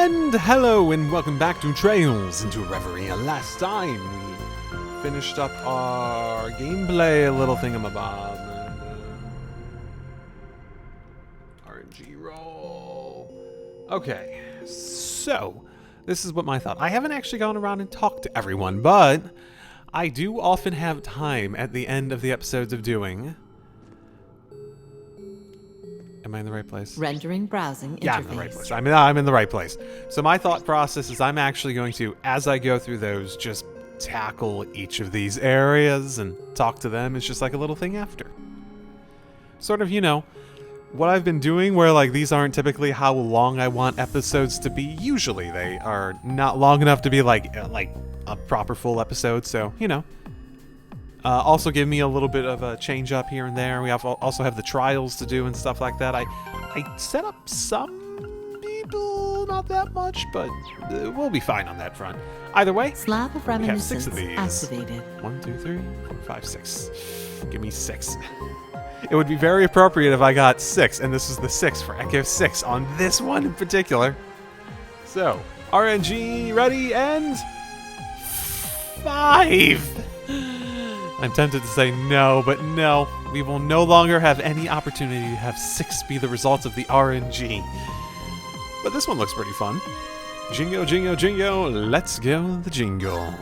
And hello and welcome back to Trails into Reverie. Last time we finished up our gameplay, a little thingamabob. RNG roll. Okay, so this is what my thought. I haven't actually gone around and talked to everyone, but I do often have time at the end of the episodes of doing... Am I in the right place? Rendering browsing interface. Yeah, I'm in the right place. I'm in the right place. So my thought process is I'm actually going to, as I go through those, just tackle each of these areas and talk to them. It's just like a little thing after. Sort of, you know, what I've been doing where, like, these aren't typically how long I want episodes to be. Usually they are not long enough to be, like a proper full episode, so, you know. Also give me a little bit of a change up here and there. We also have the trials to do and stuff like that. I set up some people, not that much, but we'll be fine on that front. Either way, Slab of we have 6 reminiscence of these. activated. 1, 2, 3, 4, 5, 6. Give me 6. It would be very appropriate if I got 6, and this is the 6 for Echo 6 on this one in particular. So, RNG ready and 5. I'm tempted to say no, but no. We will no longer have any opportunity to have 6 be the result of the RNG. But this one looks pretty fun. Jingo, jingo, jingo. Let's go the jingle.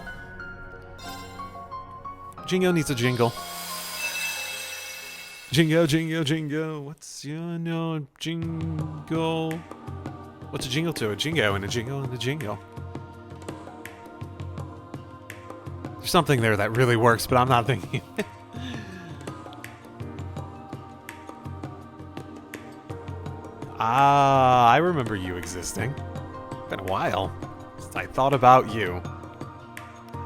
Jingo needs a jingle. Jingo, jingo, jingo. What's your no jingle? What's a jingle to? A jingo and a jingle and a jingle. There's something there that really works, but I'm not thinking it. I remember you existing. Been a while since I thought about you.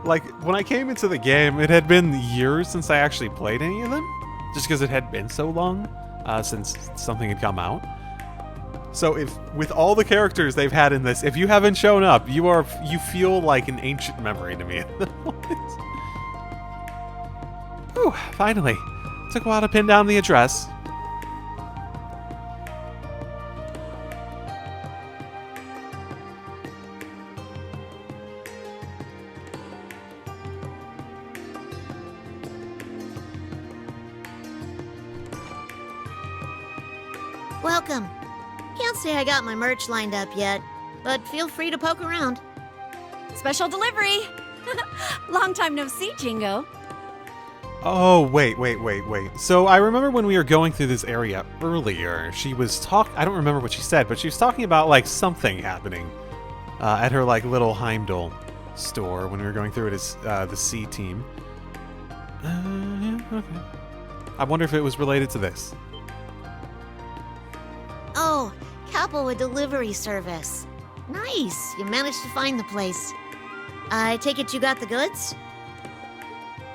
Like, when I came into the game, it had been years since I actually played any of them. Just because it had been so long since something had come out. So if, with all the characters they've had in this, if you haven't shown up, you feel like an ancient memory to me. Whew, finally. Took a while to pin down the address. Welcome. Can't say I got my merch lined up yet, but feel free to poke around. Special delivery! Long time no see, Jingo. Oh, wait. So I remember when we were going through this area earlier, she was I don't remember what she said, but she was talking about, like, something happening at her, like, little Heimdall store when we were going through it as the C team. Yeah, okay. I wonder if it was related to this. Oh, Capua delivery service. Nice, you managed to find the place. I take it you got the goods?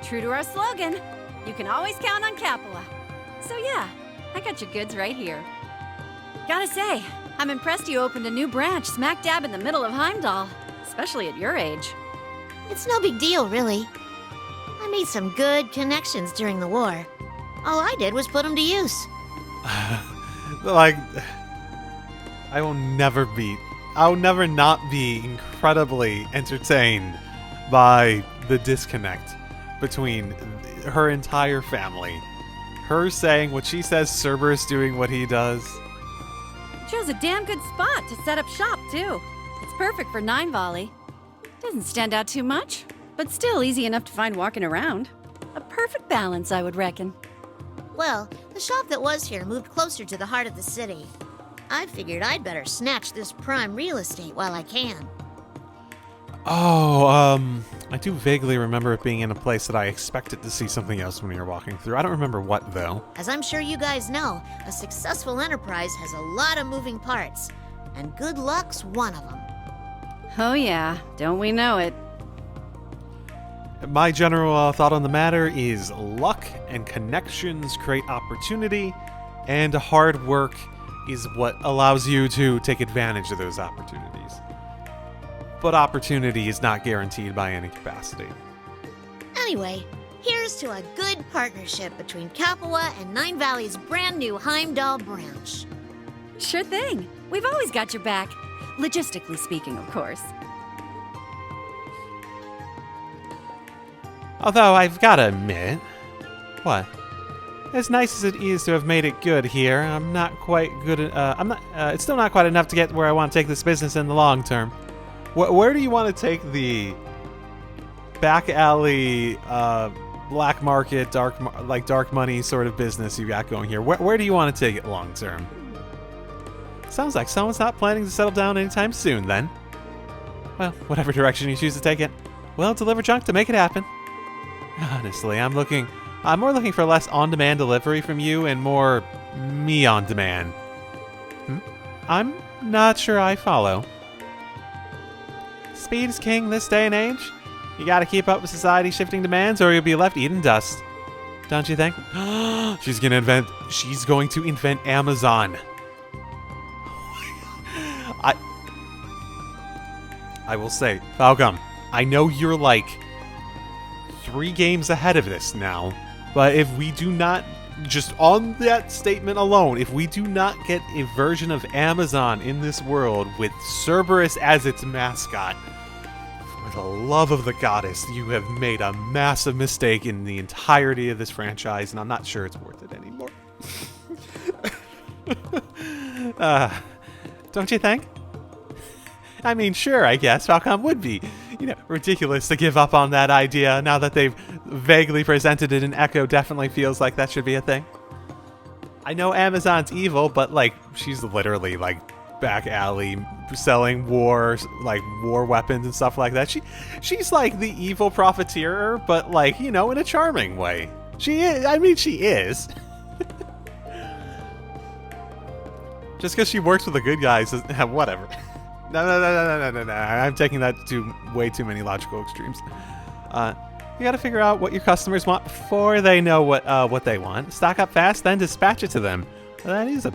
True to our slogan, you can always count on Capua. So yeah, I got your goods right here. Gotta say, I'm impressed you opened a new branch smack dab in the middle of Heimdall, especially at your age. It's no big deal, really. I made some good connections during the war. All I did was put them to use. Like, I'll never not be incredibly entertained by the disconnect between her entire family. Her saying what she says, Cerberus doing what he does. Chose a damn good spot to set up shop, too. It's perfect for 9 volley. Doesn't stand out too much, but still easy enough to find walking around. A perfect balance, I would reckon. Well, the shop that was here moved closer to the heart of the city. I figured I'd better snatch this prime real estate while I can. Oh, I do vaguely remember it being in a place that I expected to see something else when we were walking through. I don't remember what, though. As I'm sure you guys know, a successful enterprise has a lot of moving parts, and good luck's one of them. Oh yeah, don't we know it? My general thought on the matter is luck and connections create opportunity, and hard work is what allows you to take advantage of those opportunities. But opportunity is not guaranteed by any capacity. Anyway, here's to a good partnership between Capua and Nine Valley's brand new Heimdall branch. Sure thing. We've always got your back. Logistically speaking, of course. Although I've gotta admit... What? As nice as it is to have made it good here, I'm not quite good at... it's still not quite enough to get where I want to take this business in the long term. Where do you want to take the back alley, black market, dark money sort of business you got going here? Where do you want to take it long term? Sounds like someone's not planning to settle down anytime soon, then. Well, whatever direction you choose to take it, we'll deliver junk to make it happen. Honestly, I'm more looking for less on-demand delivery from you and more me on-demand. I'm not sure I follow. Speed is king this day and age. You gotta keep up with society's shifting demands or you'll be left eating dust. Don't you think? She's going to invent Amazon. I will say, Falcom, I know you're like 3 games ahead of this now, but if we do not, just on that statement alone, if we do not get a version of Amazon in this world with Cerberus as its mascot, for the love of the goddess, you have made a massive mistake in the entirety of this franchise, and I'm not sure it's worth it anymore. Don't you think? I mean, sure, I guess Falcom would be, ridiculous to give up on that idea now that they've vaguely presented it, and Echo definitely feels like that should be a thing. I know Amazon's evil, but, she's literally, back alley selling war weapons and stuff like that. She's like the evil profiteer, but, in a charming way. She is. Just because she works with the good guys, whatever. No. I'm taking that to way too many logical extremes. You gotta figure out what your customers want before they know what they want. Stock up fast, then dispatch it to them. That is a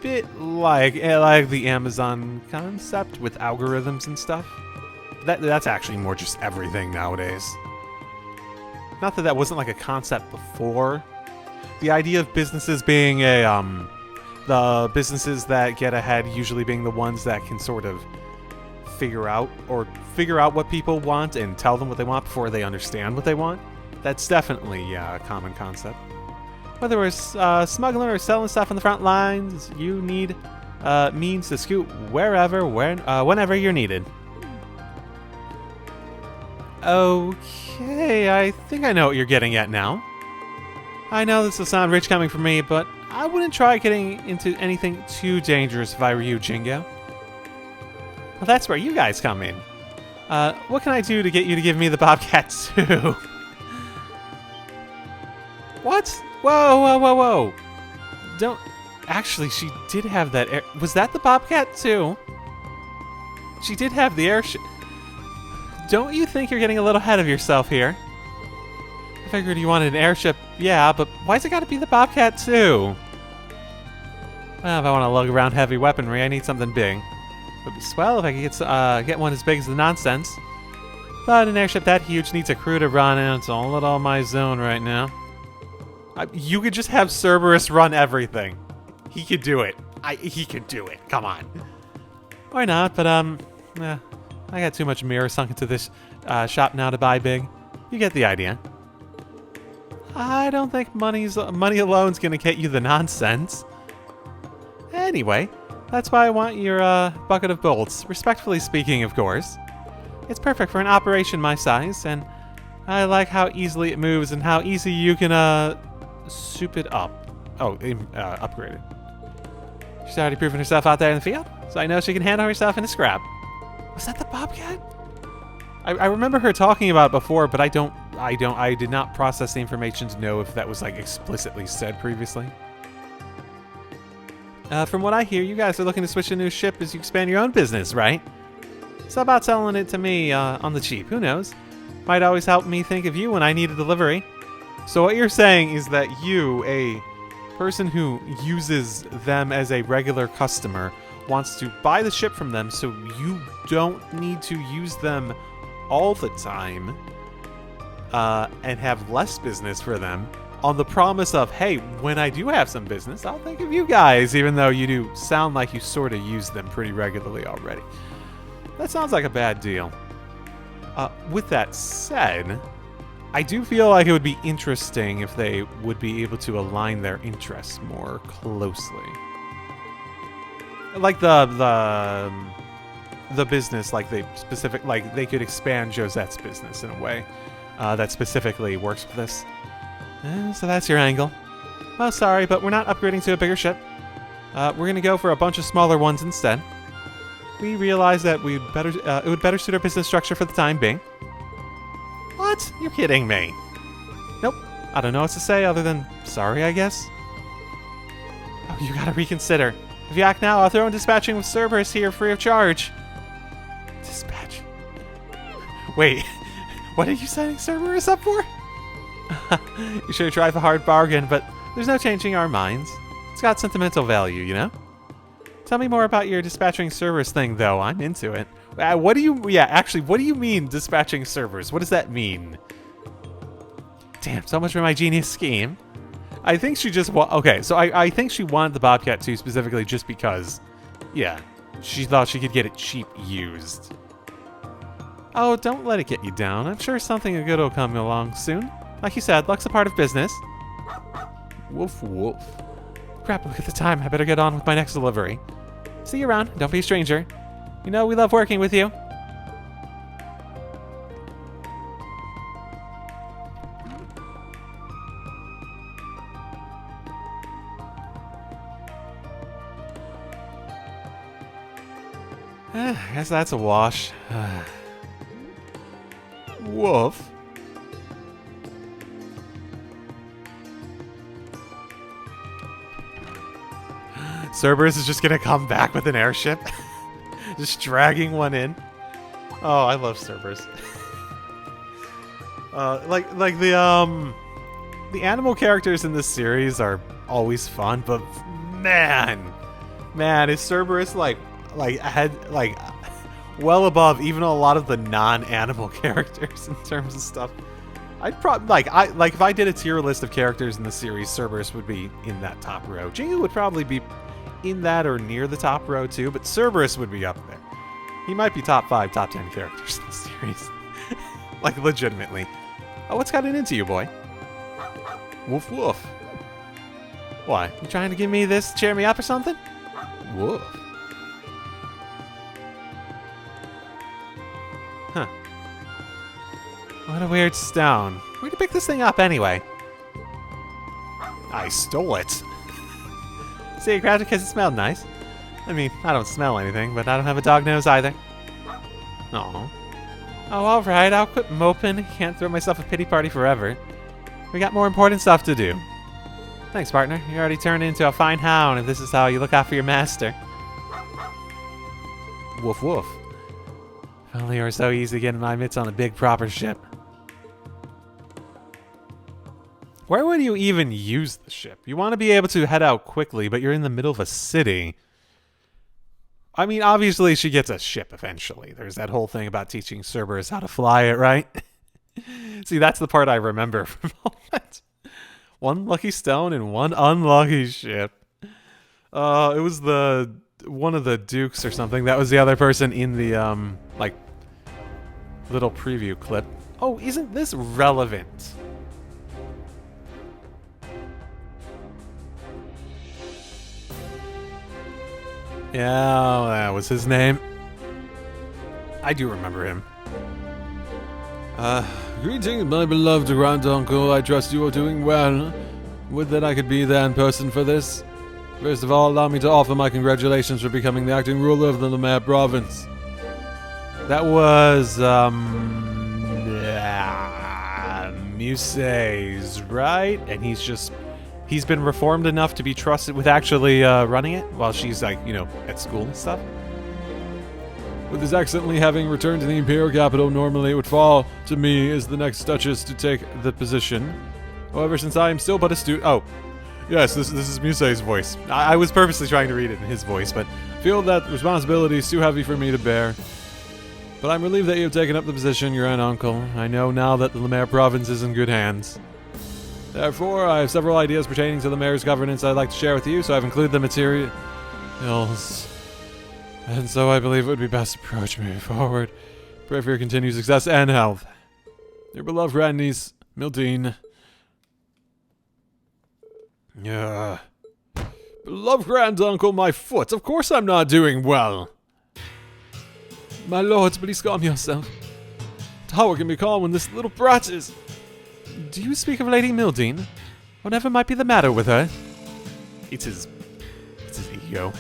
bit like the Amazon concept with algorithms and stuff. That's actually more just everything nowadays. Not that wasn't a concept before. The idea of businesses being the businesses that get ahead usually being the ones that can sort of figure out what people want and tell them what they want before they understand what they want. That's definitely a common concept. Whether we're smuggling or selling stuff on the front lines, you need means to scoot whenever you're needed. Okay, I think I know what you're getting at now. I know this will sound rich coming from me, but I wouldn't try getting into anything too dangerous if I were you, Jingo. Well, that's where you guys come in. What can I do to get you to give me the Bobcat too? What? Whoa. Don't... Actually, she did have that air... Was that the Bobcat too? She did have the airship. Don't you think you're getting a little ahead of yourself here? I figured you wanted an airship, yeah, but why's it gotta be the Bobcat too? Well, if I want to lug around heavy weaponry, I need something big. It would be swell if I could get one as big as the nonsense. But an airship that huge needs a crew to run, and it's all out of my zone right now. You could just have Cerberus run everything. He could do it. He could do it. Come on. Why not? But I got too much mirror sunk into this shop now to buy big. You get the idea. I don't think money alone's gonna get you the nonsense. Anyway, that's why I want your bucket of bolts. Respectfully speaking, of course. It's perfect for an operation my size, and I like how easily it moves and how easy you can soup it up. Upgrade it. She's already proven herself out there in the field, so I know she can handle herself in a scrap. Was that the Bobcat? I remember her talking about it before, but I did not process the information to know if that was explicitly said previously. From what I hear, you guys are looking to switch to a new ship as you expand your own business, right? So how about selling it to me on the cheap? Who knows? Might always help me think of you when I need a delivery. So what you're saying is that you, a person who uses them as a regular customer, wants to buy the ship from them so you don't need to use them all the time and have less business for them. on the promise of, hey, when I do have some business, I'll think of you guys, even though you do sound like you sort of use them pretty regularly already. That sounds like a bad deal. With that said, I do feel like it would be interesting if they would be able to align their interests more closely. Like the business, like they could expand Josette's business in a way that specifically works with this. So that's your angle. Oh, sorry, but we're not upgrading to a bigger ship. We're gonna go for a bunch of smaller ones instead. We realize that it would better suit our business structure for the time being. What? You're kidding me. Nope. I don't know what to say other than sorry, I guess. Oh, you gotta reconsider. If you act now, I'll throw in dispatching with Cerberus here free of charge. Dispatch. Wait, what are you setting Cerberus up for? You should have tried the hard bargain, but there's no changing our minds. It's got sentimental value, you know? Tell me more about your dispatching Cerberus thing, though. I'm into it. What do you mean dispatching servers? What does that mean? Damn, so much for my genius scheme. I think she just I think she wanted the Bobcat 2 specifically just because, yeah, she thought she could get it cheap used. Oh, don't let it get you down. I'm sure something good will come along soon. Like you said, luck's a part of business. Woof, woof. Crap, look at the time. I better get on with my next delivery. See you around. Don't be a stranger. You know, we love working with you. I guess that's a wash. Woof. Cerberus is just gonna come back with an airship. Just dragging one in. Oh, I love Cerberus. like the animal characters in this series are always fun, but man, is Cerberus like well above even a lot of the non-animal characters in terms of stuff. I'd probably if I did a tier list of characters in the series, Cerberus would be in that top row. Jingu would probably be in that or near the top row too, but Cerberus would be up there. He might be top 5, top 10 characters in the series. Like, legitimately. Oh, what's gotten into you, boy? Woof woof. Why? You trying to give me this, cheer me up or something? Woof. Huh. What a weird stone. Where'd you pick this thing up anyway? I stole it. See, you grabbed it because it smelled nice. I mean, I don't smell anything, but I don't have a dog nose either. Aw. Oh, alright, I'll quit moping. Can't throw myself a pity party forever. We got more important stuff to do. Thanks, partner. You already turned into a fine hound if this is how you look after your master. Woof woof. If only you were so easy getting my mitts on a big proper ship. Where would you even use the ship? You want to be able to head out quickly, but you're in the middle of a city. I mean, obviously she gets a ship eventually. There's that whole thing about teaching Cerberus how to fly it, right? See, that's the part I remember from all that. One lucky stone and one unlucky ship. It was one of the dukes or something. That was the other person in the, little preview clip. Oh, isn't this relevant? Yeah, that was his name. I do remember him. Greetings, my beloved grand uncle. I trust you are doing well. Would that I could be there in person for this. First of all, allow me to offer my congratulations for becoming the acting ruler of the Lemaire province. That was, Muses, right? And he's been reformed enough to be trusted with actually running it while she's, at school and stuff. With his excellently having returned to the Imperial capital, normally it would fall to me as the next Duchess to take the position. However, since I am still but a student... Oh, yes, this is Muse's voice. I was purposely trying to read it in his voice, but feel that responsibility is too heavy for me to bear. But I'm relieved that you have taken up the position, your aunt uncle. I know now that the Lemaire province is in good hands. Therefore, I have several ideas pertaining to the mayor's governance I'd like to share with you, so I've included the materials. And so I believe it would be best to approach moving forward. Pray for your continued success and health. Your beloved grandniece, Mildine. Beloved granduncle, my foot. Of course I'm not doing well. My lords, please calm yourself. How can be calm when this little brat is... Do you speak of Lady Mildine? Whatever might be the matter with her? It's his ego.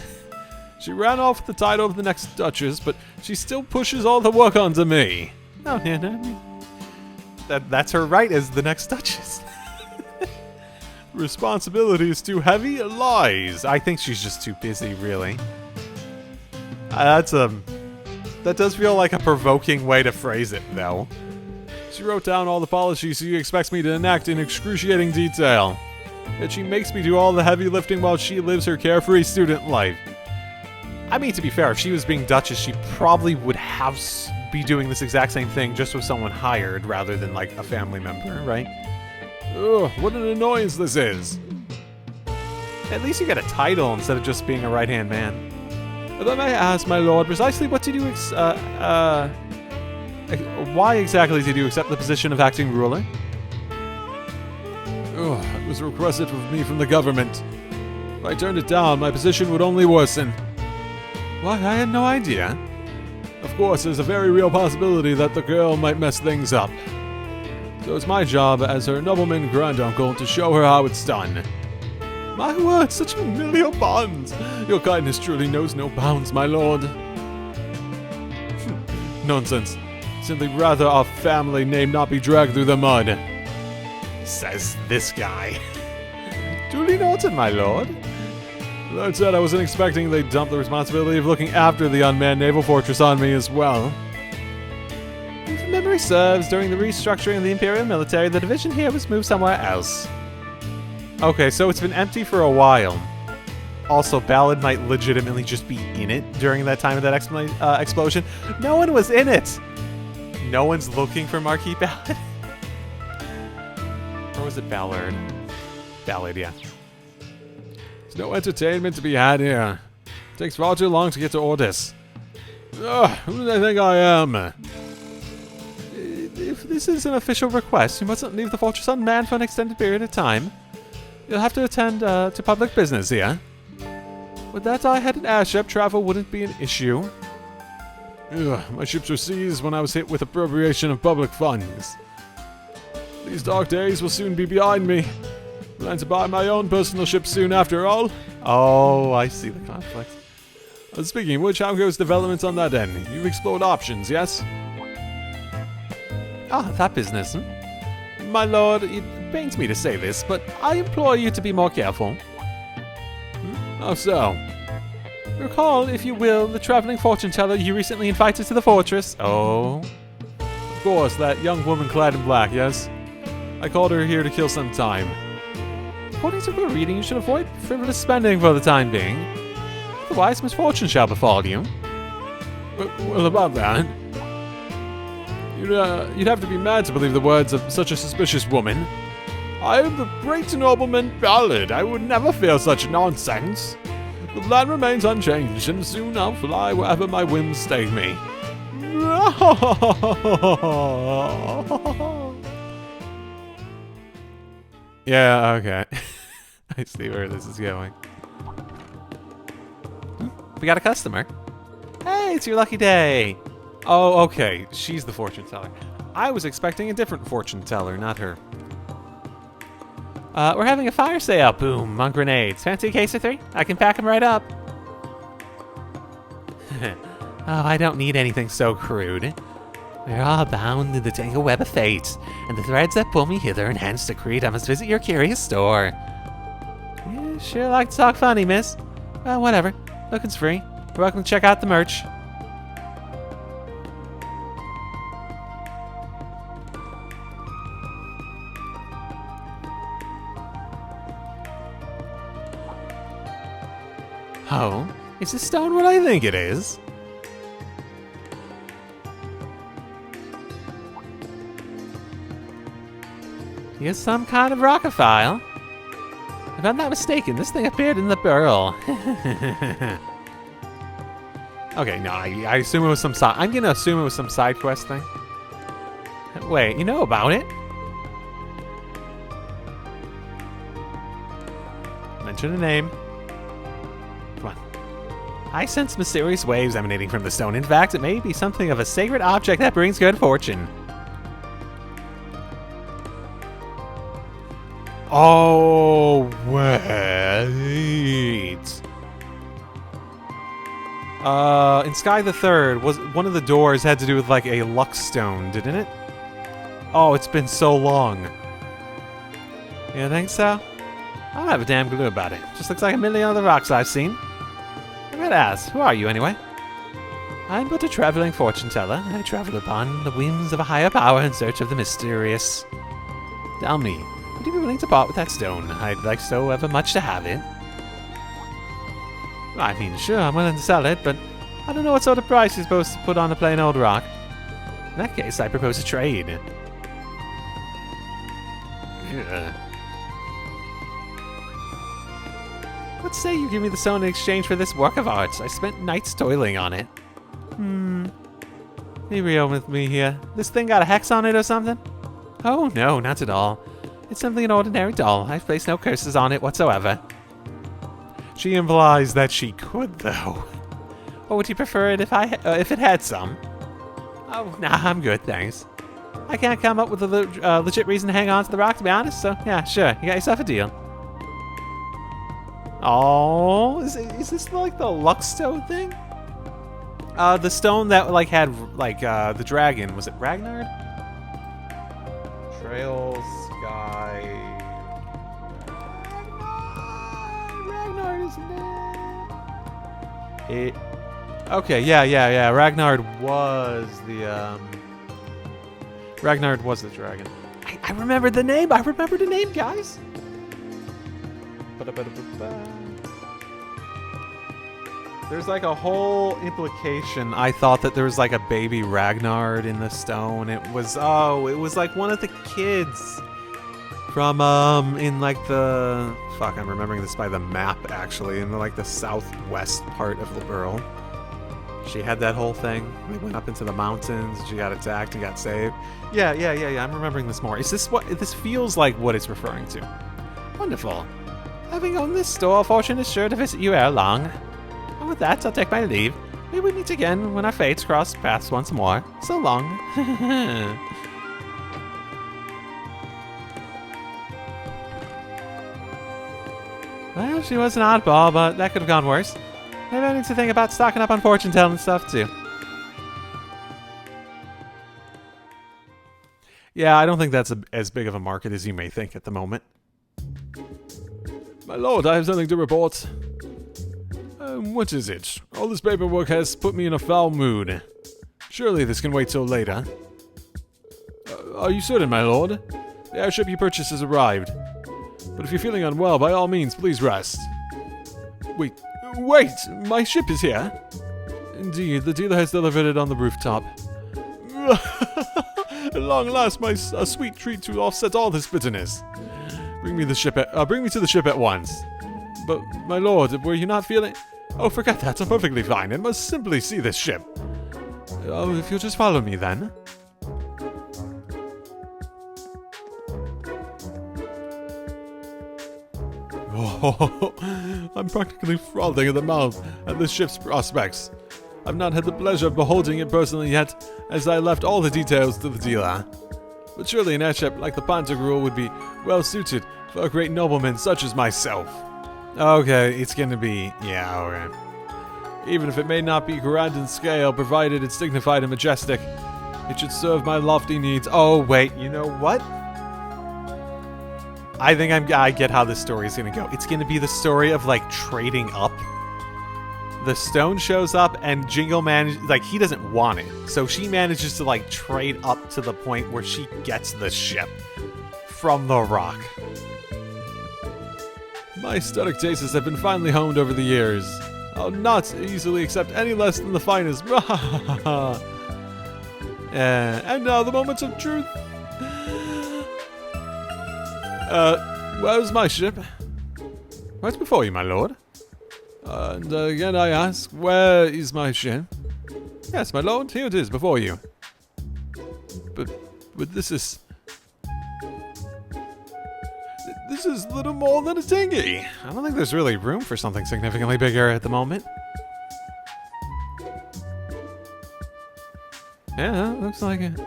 She ran off with the title of the next Duchess, but she still pushes all the work onto me. Oh, yeah, no. That's her right as the next Duchess. Responsibility is too heavy? Lies. I think she's just too busy, really. That does feel like a provoking way to phrase it, though. She wrote down all the policies she expects me to enact in excruciating detail. Yet she makes me do all the heavy lifting while she lives her carefree student life. I mean, to be fair, if she was being Duchess, she probably would be doing this exact same thing just with someone hired rather than, like, a family member, right? Ugh, what an annoyance this is. At least you get a title instead of just being a right-hand man. If I may ask, my lord, precisely what did you why exactly did you accept the position of acting ruler? It was requested of me from the government. If I turned it down, my position would only worsen. Why, I had no idea. Of course, there's a very real possibility that the girl might mess things up. So it's my job as her nobleman granduncle to show her how it's done. My word, such familial bonds! Your kindness truly knows no bounds, my lord. Nonsense. Simply rather our family name not be dragged through the mud. Says this guy. Duly noted, my lord. That said, I wasn't expecting they'd dump the responsibility of looking after the unmanned naval fortress on me as well. If memory serves, during the restructuring of the Imperial military, the division here was moved somewhere else. Okay, so it's been empty for a while. Also, Ballad might legitimately just be in it during that time of that explosion. No one was in it! No one's looking for Marquis Ballad? Or was it Ballard? Ballad, yeah. There's no entertainment to be had here. It takes far too long to get to Ordis. Ugh, who do they think I am? If this is an official request, you mustn't leave the fortress unmanned for an extended period of time. You'll have to attend to public business here. With that I-headed airship, travel wouldn't be an issue. Ugh, my ships were seized when I was hit with appropriation of public funds. These dark days will soon be behind me. Plan to buy my own personal ship soon after all. Oh, I see the conflict. Speaking of which, how goes developments on that end? You've explored options, yes? Ah, that business, My lord, it pains me to say this, but I implore you to be more careful. How so? Recall, if you will, the traveling fortune teller you recently invited to the fortress. Oh. Of course, that young woman clad in black, yes? I called her here to kill some time. According to her reading, you should avoid frivolous spending for the time being. Otherwise, misfortune shall befall you. Well, about that... You'd have to be mad to believe the words of such a suspicious woman. I am the great nobleman Ballad. I would never fear such nonsense. The plan remains unchanged, and soon I'll fly wherever my whims take me. Yeah, okay. I see where this is going. We got a customer. Hey, it's your lucky day. Oh, okay. She's the fortune teller. I was expecting a different fortune teller, not her. We're having a fire sale. Boom, on grenades. Fancy a case of 3? I can pack them right up. Oh, I don't need anything so crude. We're all bound in the tangled web of fate, and the threads that pull me hither and hence decreed I must visit your curious store. You sure like to talk funny, miss. Well, whatever. Looking's free. You're welcome to check out the merch. Oh, is this stone what I think it is? He's some kind of rockophile. If I'm not mistaken, this thing appeared in the burrow. Okay, no, I assume it was some side. I'm gonna assume it was some side quest thing. Wait, you know about it? Mention a name. Come on. I sense mysterious waves emanating from the stone. In fact, it may be something of a sacred object that brings good fortune. Oh, wait. In Sky the Third, was one of the doors had to do with like a luck stone, didn't it? Oh, it's been so long. You think so? I don't have a damn clue about it. Just looks like a million other rocks I've seen. I might ask, who are you anyway? I'm but a traveling fortune teller. I travel upon the whims of a higher power in search of the mysterious. Tell me, would you be willing to part with that stone? I'd like so ever much to have it. I mean, sure, I'm willing to sell it, but I don't know what sort of price you're supposed to put on a plain old rock. In that case, I propose a trade. Ugh. Let's say you give me the stone in exchange for this work of art. I spent nights toiling on it. Be real with me here. This thing got a hex on it or something? Oh, no, not at all. It's simply an ordinary doll. I've placed no curses on it whatsoever. She implies that she could, though. Or would you prefer it if it had some? Oh, nah, I'm good, thanks. I can't come up with a legit reason to hang on to the rock, to be honest, so yeah, sure, you got yourself a deal. Oh, is this like the Luckstone thing? The stone that like had like the dragon, was it Ragnar? Trail Sky. Ragnar, isn't it? Okay, yeah. Ragnar was the Ragnar was the dragon. I remembered the name. I remembered the name, guys. There's like a whole implication. I thought that there was like a baby Ragnar in the stone. It was like one of the kids from in like the I'm remembering this by the map actually, in like the southwest part of the world. She had that whole thing. We went up into the mountains. She got attacked and got saved. Yeah. I'm remembering this more. Is this what this feels like? What it's referring to? Wonderful. Having owned this store, fortune is sure to visit you ere long. And with that, I'll take my leave. May we meet again when our fates cross paths once more. So long. Well, she was an oddball, but that could have gone worse. Maybe I need to think about stocking up on fortune telling stuff too. Yeah, I don't think that's as big of a market as you may think at the moment. My lord, I have something to report. What is it? All this paperwork has put me in a foul mood. Surely this can wait till later. Are you certain, my lord? The airship you purchased has arrived. But if you're feeling unwell, by all means, please rest. Wait, my ship is here. Indeed, the dealer has delivered it on the rooftop. At long last, a sweet treat to offset all this bitterness. Bring me to the ship at once. But, my lord, were you not feeling... Oh, forget that, I'm perfectly fine, and must simply see this ship. Oh, if you'll just follow me, then. Oh, I'm practically frothing at the mouth at this ship's prospects. I've not had the pleasure of beholding it personally yet, as I left all the details to the dealer. But surely an airship like the Pantagruel would be well suited for a great nobleman such as myself. Okay, it's gonna be... yeah, okay. Even if it may not be grand in scale, provided it's dignified and majestic, it should serve my lofty needs. Oh, wait, you know what? I think I get how this story is gonna go. It's gonna be the story of, like, trading up. The stone shows up, and Jingle he doesn't want it. So she manages to, like, trade up to the point where she gets the ship from the rock. My aesthetic tastes have been finely honed over the years. I'll not easily accept any less than the finest. And now the moments of truth. Where's my ship? Right before you, my lord. And again I ask, where is my ship? Yes, my lord, here it is, before you. But this is... This is little more than a dinghy. I don't think there's really room for something significantly bigger at the moment. Yeah, looks like it.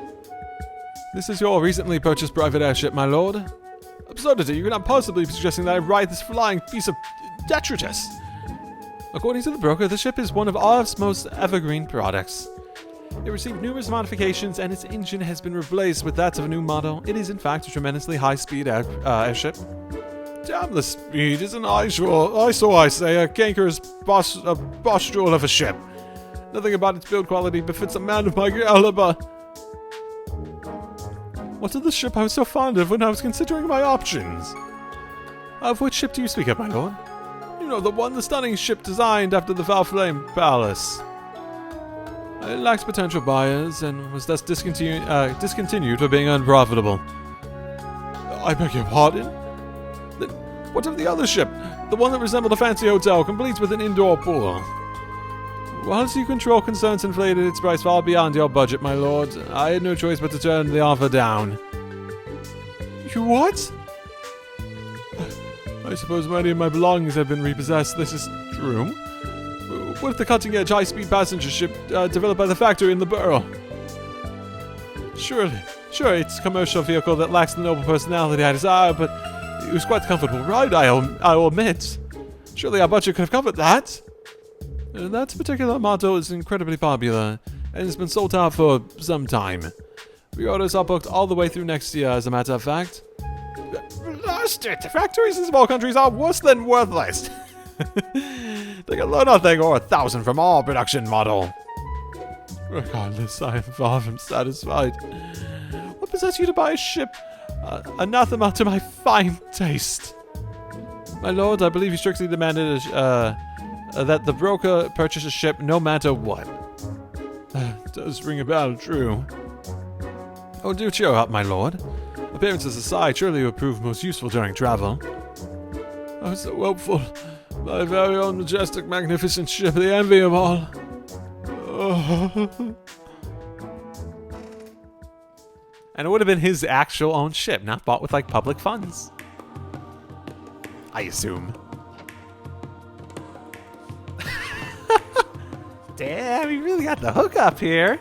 This is your recently purchased private airship, my lord. Absurdity, you cannot possibly be suggesting that I ride this flying piece of detritus. According to the broker, the ship is one of Arv's most evergreen products. It received numerous modifications and its engine has been replaced with that of a new model. It is in fact a tremendously high-speed airship. Damn the speed, is an eyesore, I say, a cankerous pustule of a ship. Nothing about its build quality befits a man of my caliber. What of the ship I was so fond of when I was considering my options? Of which ship do you speak of, my lord? You know, the stunning ship designed after the Valflame Palace. It lacks potential buyers and was thus discontinued for being unprofitable. I beg your pardon? Then what of the other ship? The one that resembled a fancy hotel, complete with an indoor pool. Whilst you control concerns inflated its price far beyond your budget, my lord, I had no choice but to turn the offer down. You what? I suppose many of my belongings have been repossessed. This is true. What if the cutting-edge high-speed passenger ship developed by the factory in the borough? Sure, it's a commercial vehicle that lacks the noble personality I desire, but it was quite a comfortable ride, I'll admit. Surely our budget could have covered that. That particular model is incredibly popular, and has been sold out for some time. Pre-orders are booked all the way through next year, as a matter of fact. Blast it! Factories in small countries are worse than worthless. They can learn nothing or 1,000 from our production model. Regardless, I am far from satisfied. What possessed you to buy a ship? Anathema to my fine taste. My lord, I believe you strictly demanded that the broker purchase a ship no matter what. Does ring a bell, true. Oh, do cheer up, my lord. Appearances aside, surely you would prove most useful during travel. Oh, so hopeful. My very own majestic, magnificent ship, the envy of all. Oh. And it would have been his actual own ship, not bought with, like, public funds. I assume. Damn, you really got the hookup here.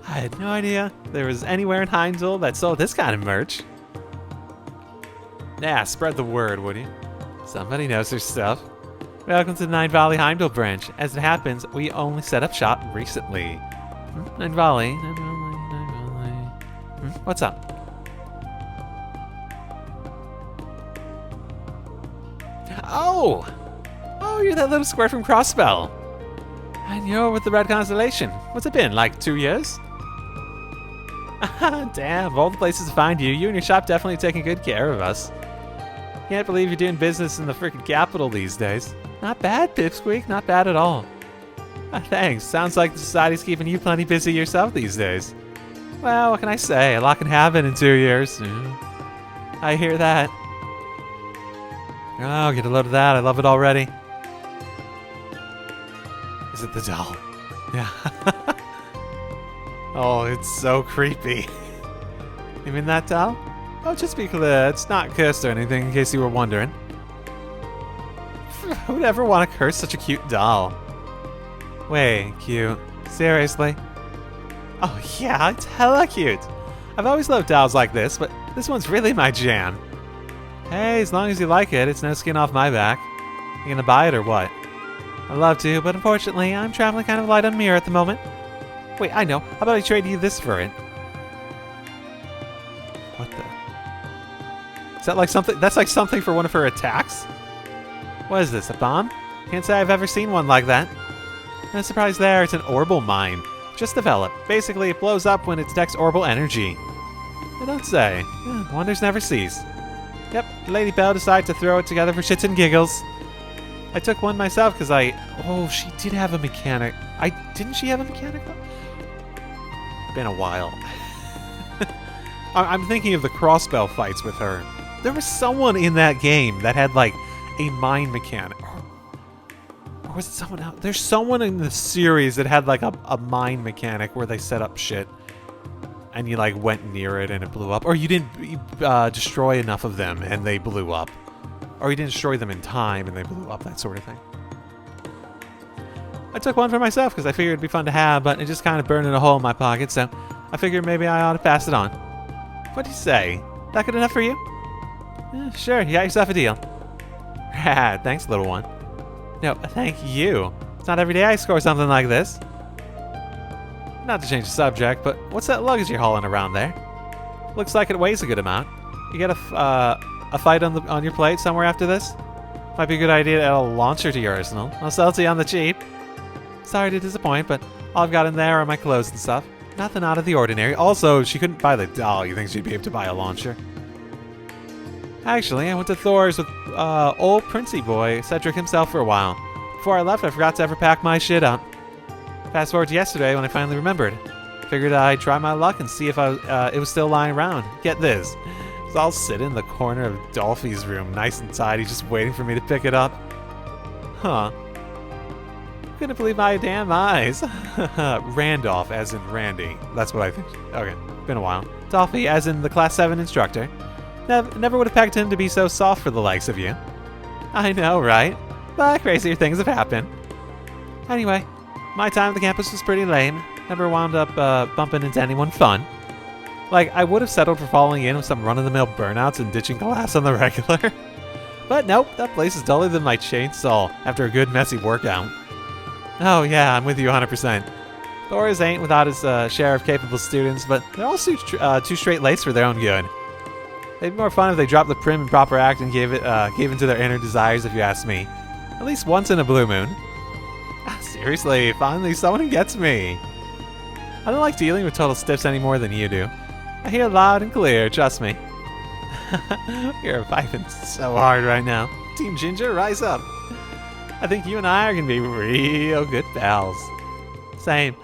I had no idea there was anywhere in Heimdall that sold this kind of merch. Yeah, spread the word, would you? Somebody knows their stuff. Welcome to the Nine Valley Heimdall branch. As it happens, we only set up shop recently. Nine Valley. What's up? Oh! Oh, you're that little square from Crossbell. And you're with the Red Constellation. What's it been, like 2 years? Damn, of all the places to find you, you and your shop definitely taking good care of us. Can't believe you're doing business in the freaking capital these days. Not bad, Pipsqueak, not bad at all. Thanks, sounds like the society's keeping you plenty busy yourself these days. Well, what can I say? A lot can happen in 2 years. I hear that. Oh, get a load of that, I love it already. Is it the doll? Yeah. Oh, it's so creepy. You mean that doll? Oh, just be clear, it's not cursed or anything, in case you were wondering. Who would ever want to curse such a cute doll? Wait, cute. Seriously? Oh yeah, it's hella cute. I've always loved dolls like this, but this one's really my jam. Hey, as long as you like it, it's no skin off my back. You gonna buy it or what? I'd love to, but unfortunately, I'm traveling kind of light on mirror at the moment. Wait, I know. How about I trade you this for it? What the? Is that like something? That's like something for one of her attacks? What is this, a bomb? Can't say I've ever seen one like that. No surprise there, it's an orbal mine. Just developed. Basically, it blows up when it detects orbal energy. I don't say. Yeah, wonders never cease. Yep, Lady Belle decided to throw it together for shits and giggles. I took one myself because oh, she did have a mechanic. Didn't she have a mechanic? Been a while. I'm thinking of the crossbell fights with her. There was someone in that game that had like a mine mechanic. Or was it someone else? There's someone in the series that had like a mine mechanic where they set up shit and you like went near it and it blew up. Or you didn't destroy enough of them and they blew up. Or you didn't destroy them in time and they blew up, that sort of thing. I took one for myself because I figured it'd be fun to have, but it just kind of burned in a hole in my pocket, so I figured maybe I ought to pass it on. What do you say? That good enough for you? Sure, you got yourself a deal. Rad, thanks, little one. No, thank you. It's not every day I score something like this. Not to change the subject, but what's that luggage you're hauling around there? Looks like it weighs a good amount. You got a fight on your plate somewhere after this? Might be a good idea to add a launcher to your arsenal. I'll sell it to you on the cheap. Sorry to disappoint, but all I've got in there are my clothes and stuff. Nothing out of the ordinary. Also, she couldn't buy the doll. You think she'd be able to buy a launcher? Actually, I went to Thor's with old Princey boy, Cedric himself, for a while. Before I left, I forgot to ever pack my shit up. Fast forward to yesterday when I finally remembered. Figured I'd try my luck and see if it was still lying around. Get this. It's all sitting in the corner of Dolphy's room, nice and tidy, just waiting for me to pick it up. Huh. Couldn't believe my damn eyes. Randolph, as in Randy. That's what I think. Okay, been a while. Dolphy, as in the Class 7 instructor. Never would have pegged him to be so soft for the likes of you. I know, right? But crazier things have happened. Anyway, my time at the campus was pretty lame. Never wound up bumping into anyone fun. Like, I would have settled for falling in with some run-of-the-mill burnouts and ditching class on the regular. But nope, that place is duller than my chainsaw after a good messy workout. Oh yeah, I'm with you 100%. Thor's ain't without his share of capable students, but they're all too straight laced for their own good. They'd be more fun if they dropped the prim and proper act and gave into their inner desires, if you ask me. At least once in a blue moon. Seriously, finally someone who gets me. I don't like dealing with total stiffs any more than you do. I hear loud and clear, trust me. You're vibing so hard right now. Team Ginger, rise up. I think you and I are going to be real good pals. Same.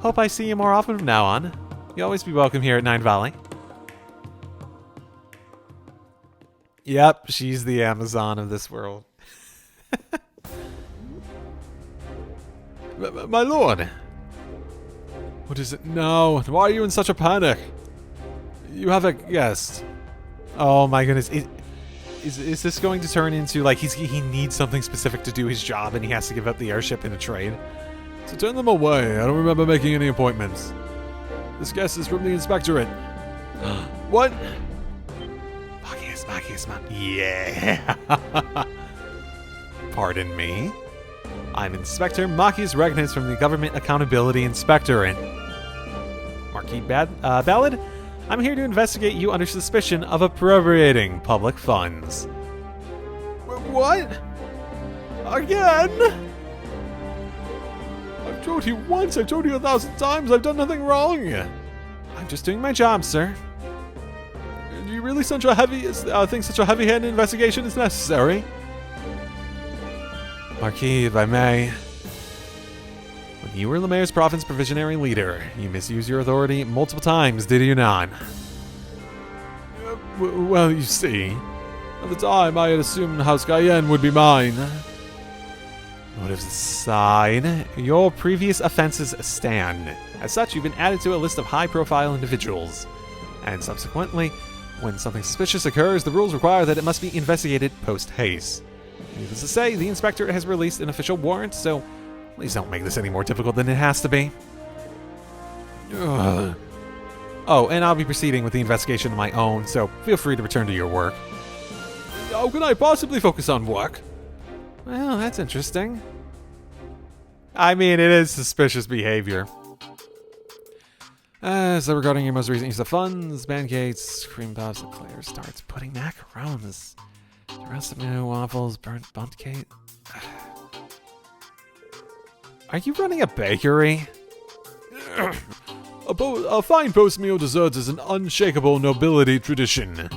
Hope I see you more often from now on. You'll always be welcome here at Nine Valley. Yep, she's the Amazon of this world. My lord! What is it? No, why are you in such a panic? You have a guest. Oh my goodness. Is this going to turn into, like, he needs something specific to do his job and he has to give up the airship in a trade? So turn them away. I don't remember making any appointments. This guest is from the inspectorate. What? Marcus. Yeah. Pardon me? I'm Inspector Marcus Regnus from the Government Accountability Inspectorate. Marquis Ballad? I'm here to investigate you under suspicion of appropriating public funds. What? Again? I've told you once, I've told you 1,000 times, I've done nothing wrong. I'm just doing my job, sir. Do you really think such a heavy-handed investigation is necessary? Marquis, if I may. When you were Lemaire's province provisionary leader, you misused your authority multiple times, did you not? Well, you see, at the time I had assumed House Cayenne would be mine. Motives aside, your previous offenses stand. As such, you've been added to a list of high-profile individuals. And subsequently, when something suspicious occurs, the rules require that it must be investigated post-haste. Needless to say, the inspector has released an official warrant, so please don't make this any more difficult than it has to be. Ugh. Oh, and I'll be proceeding with the investigation of my own, so feel free to return to your work. How can I possibly focus on work? Well, that's interesting. I mean, it is suspicious behavior. So regarding your most recent use of funds, pancakes, cream puffs, and Claire starts putting macarons. The rest of new waffles, burnt bunt cake. Are you running a bakery? A fine post-meal dessert is an unshakable nobility tradition.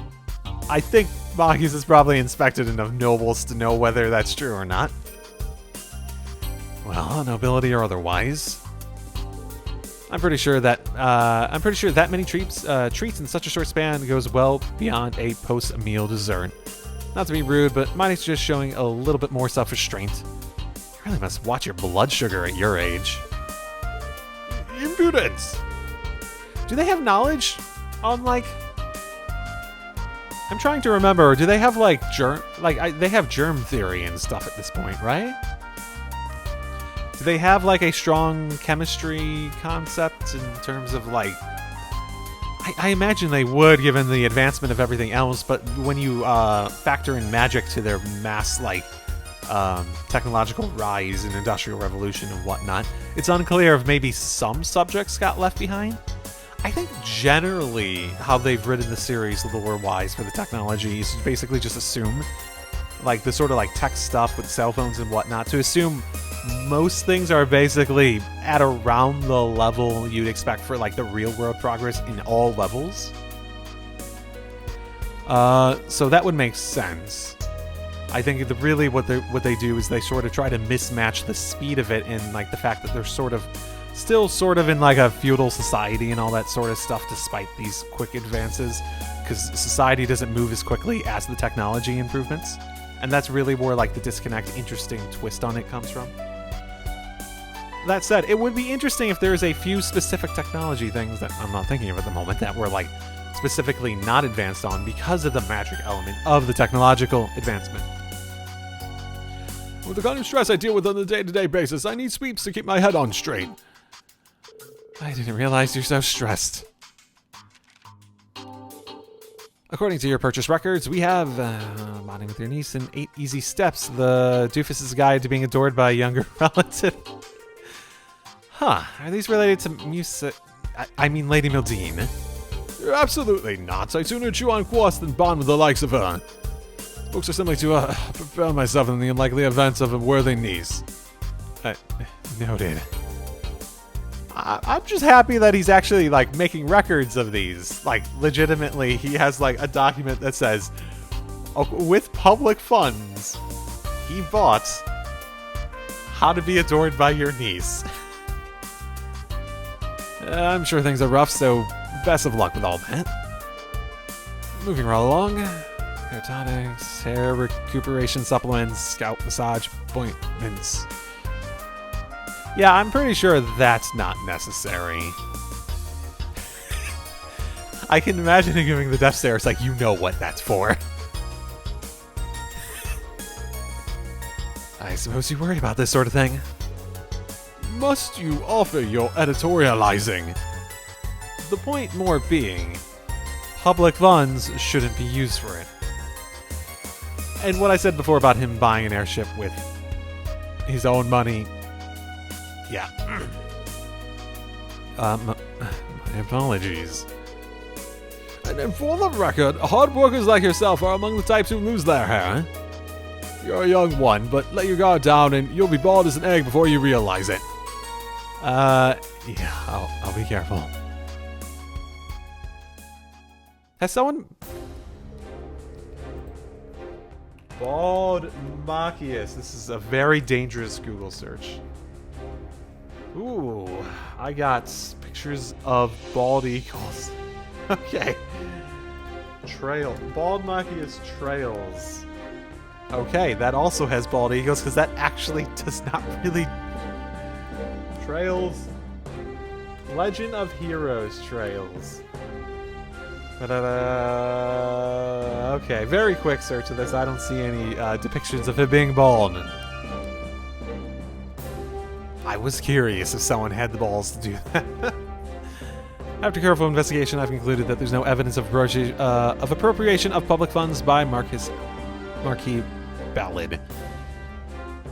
I think Marcus has probably inspected enough nobles to know whether that's true or not. Well, nobility or otherwise. I'm pretty sure that many treats in such a short span goes well beyond a post-meal dessert. Not to be rude, but mine is just showing a little bit more self-restraint. You really must watch your blood sugar at your age. Impudence! Do they have knowledge on, like... I'm trying to remember, do they have, like, they have germ theory and stuff at this point, right? Do they have, like, a strong chemistry concept in terms of, like... I imagine they would, given the advancement of everything else, but when you factor in magic to their mass, like, technological rise and industrial revolution and whatnot, it's unclear if maybe some subjects got left behind. I think generally how they've written the series lore-wise for the technology is basically just assume, like, the sort of, like, tech stuff with cell phones and whatnot, to assume most things are basically at around the level you'd expect for, like, the real-world progress in all levels. So that would make sense. I think really what they do is they sort of try to mismatch the speed of it and, like, the fact that they're still sort of in, like, a feudal society and all that sort of stuff despite these quick advances, because society doesn't move as quickly as the technology improvements. And that's really where, like, the disconnect, interesting twist on it comes from. That said, it would be interesting if there's a few specific technology things that I'm not thinking of at the moment that were, like, specifically not advanced on because of the magic element of the technological advancement. With the kind of stress I deal with on a day-to-day basis, I need sweeps to keep my head on straight. I didn't realize you're so stressed. According to your purchase records, we have Bonding with Your Niece in 8 Easy Steps, the Doofus's Guide to Being Adored by a Younger Relative. Huh, are these related to Lady Mildine? Absolutely not. I'd sooner chew on Quast than bond with the likes of her. Books are simply to prepare myself in the unlikely events of a worthy niece. Noted. I'm just happy that he's actually, like, making records of these. Like, legitimately, he has, like, a document that says, with public funds, he bought How to Be Adored by Your Niece. I'm sure things are rough, so best of luck with all that. Moving right along. Hair tonics, hair recuperation supplements, scalp massage appointments. Yeah, I'm pretty sure that's not necessary. I can imagine him giving the death stare. It's like, you know what that's for. I suppose you worry about this sort of thing. Must you offer your editorializing? The point more being, public funds shouldn't be used for it. And what I said before about him buying an airship with his own money, yeah. My apologies. And for the record, hard workers like yourself are among the types who lose their hair. You're a young one, but let your guard down and you'll be bald as an egg before you realize it. Yeah, I'll be careful. Has someone... Bald Machias. This is a very dangerous Google search. Ooh, I got pictures of bald eagles. Okay. Bald Machias trails. Okay, that also has bald eagles, because that actually does not really... Trails. Legend of Heroes trails. Okay, very quick search of this. I don't see any depictions of him being bald. I was curious if someone had the balls to do that. After careful investigation, I've concluded that there's no evidence of appropriation of public funds by Marquis Ballad.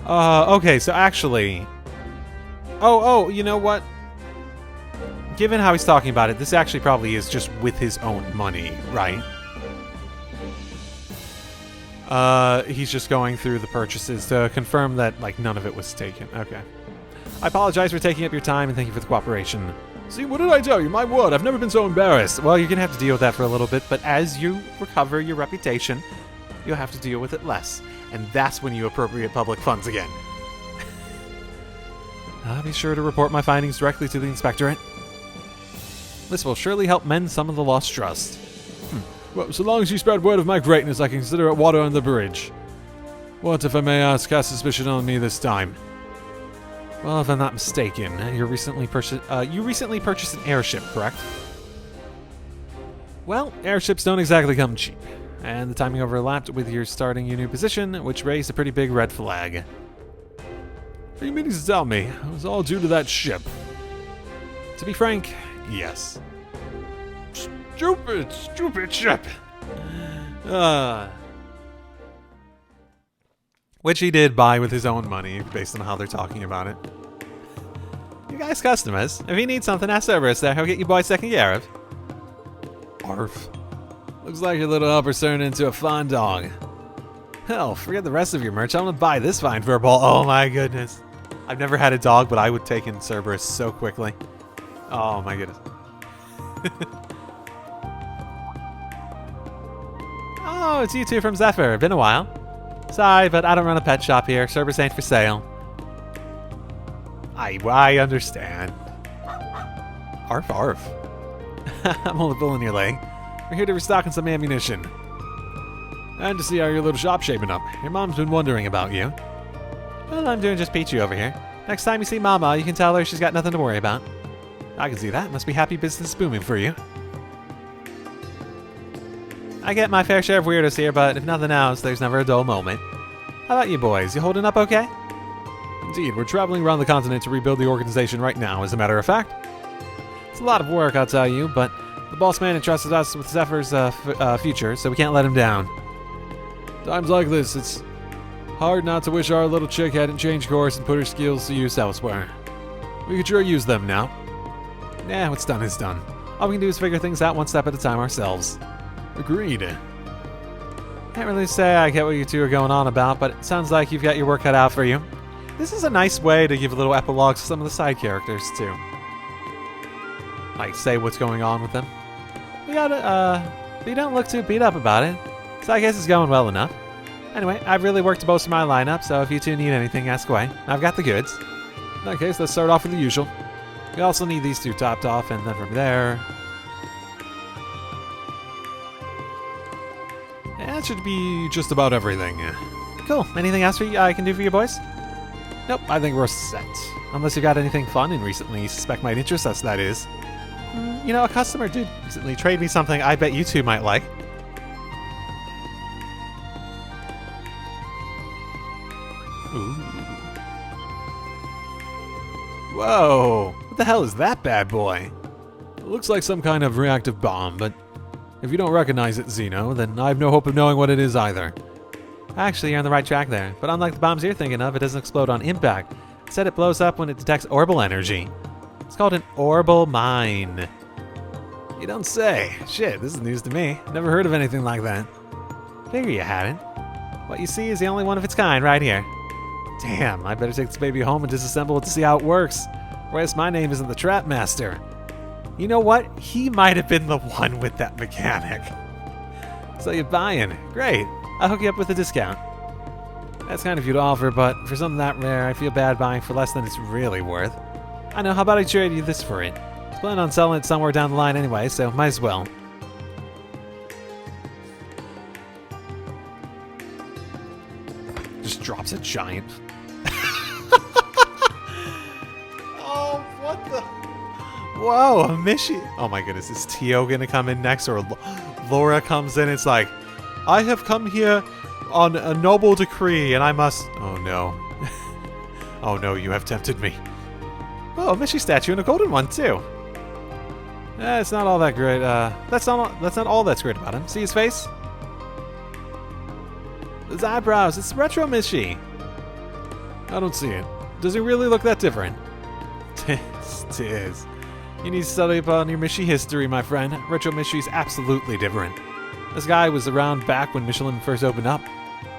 Okay, so actually... Oh, you know what? Given how he's talking about it, this actually probably is just with his own money, right? He's just going through the purchases to confirm that, like, none of it was taken. Okay. I apologize for taking up your time, and thank you for the cooperation. See, what did I tell you? My word, I've never been so embarrassed. Well, you're gonna have to deal with that for a little bit, but as you recover your reputation, you'll have to deal with it less. And that's when you appropriate public funds again. I'll be sure to report my findings directly to the Inspectorate. This will surely help mend some of the lost trust. Well, so long as you spread word of my greatness, I can consider it water on the bridge. What, if I may ask, cast suspicion on me this time? Well, if I'm not mistaken, you recently purchased an airship, correct? Well, airships don't exactly come cheap, and the timing overlapped with your starting your new position, which raised a pretty big red flag. Are you meaning to tell me it was all due to that ship? To be frank, yes. Stupid ship! Which he did buy with his own money, based on how they're talking about it. You guys customers, if you need something, ask Cerberus there. He'll get you boys taken care of. Arf. Looks like your little helper's turned into a fine dog. Hell, forget the rest of your merch. I'm gonna buy this fine fur ball. Oh my goodness. I've never had a dog, but I would take in Cerberus so quickly. Oh my goodness. Oh, it's you two from Zephyr. Been a while. Sorry, but I don't run a pet shop here. Cerberus ain't for sale. I understand. Arf, arf. I'm only pulling your leg. We're here to restock on some ammunition. And to see how your little shop's shaping up. Your mom's been wondering about you. Well, I'm doing just peachy over here. Next time you see Mama, you can tell her she's got nothing to worry about. I can see that. Must be happy business booming for you. I get my fair share of weirdos here, but if nothing else, there's never a dull moment. How about you boys? You holding up okay? Indeed, we're traveling around the continent to rebuild the organization right now, as a matter of fact. It's a lot of work, I'll tell you, but the boss man entrusted us with Zephyr's future, so we can't let him down. Times like this, it's hard not to wish our little chick hadn't changed course and put her skills to use elsewhere. We could sure use them now. Yeah, what's done is done. All we can do is figure things out one step at a time ourselves. Agreed. Can't really say I get what you two are going on about, but it sounds like you've got your work cut out for you. This is a nice way to give a little epilogue to some of the side characters, too. Like, say what's going on with them. We don't look too beat up about it, so I guess it's going well enough. Anyway, I've really worked to bolster my lineup, so if you two need anything, ask away. I've got the goods. In that case, let's start off with the usual. We also need these two topped off, and then from there... that should be just about everything. Cool. Anything else I can do for you boys? Nope, I think we're set. Unless you got anything fun and recently suspect might interest us, that is. You know, a customer did recently trade me something I bet you two might like. Ooh. Whoa! What the hell is that bad boy? It looks like some kind of reactive bomb, but if you don't recognize it, Zeno, then I have no hope of knowing what it is either. Actually, you're on the right track there, but unlike the bombs you're thinking of, it doesn't explode on impact. Instead, it blows up when it detects orbital energy. It's called an orbital mine. You don't say. Shit, this is news to me. Never heard of anything like that. Figure you hadn't. What you see is the only one of its kind right here. Damn, I better take this baby home and disassemble it to see how it works. Whereas my name isn't the Trap Master. You know what? He might have been the one with that mechanic. So you're buying. Great. I'll hook you up with a discount. That's kind of you to offer, but for something that rare, I feel bad buying for less than it's really worth. I know, how about I trade you this for it? I was planning on selling it somewhere down the line anyway, so might as well. Just drops a giant... oh, what the... Whoa, a Mishi. Oh my goodness, is Tio gonna come in next, or Laura comes in? It's like, I have come here on a noble decree, and I must... Oh no. Oh no, you have tempted me. Oh, a Mishi statue and a golden one too. It's not all that great. That's not all that's great about him. See his face? His eyebrows. It's retro Mishi. I don't see it. Does he really look that different? Tis. You need to study up on your Mishi history, my friend. Retro Mishi is absolutely different. This guy was around back when Michelin first opened up.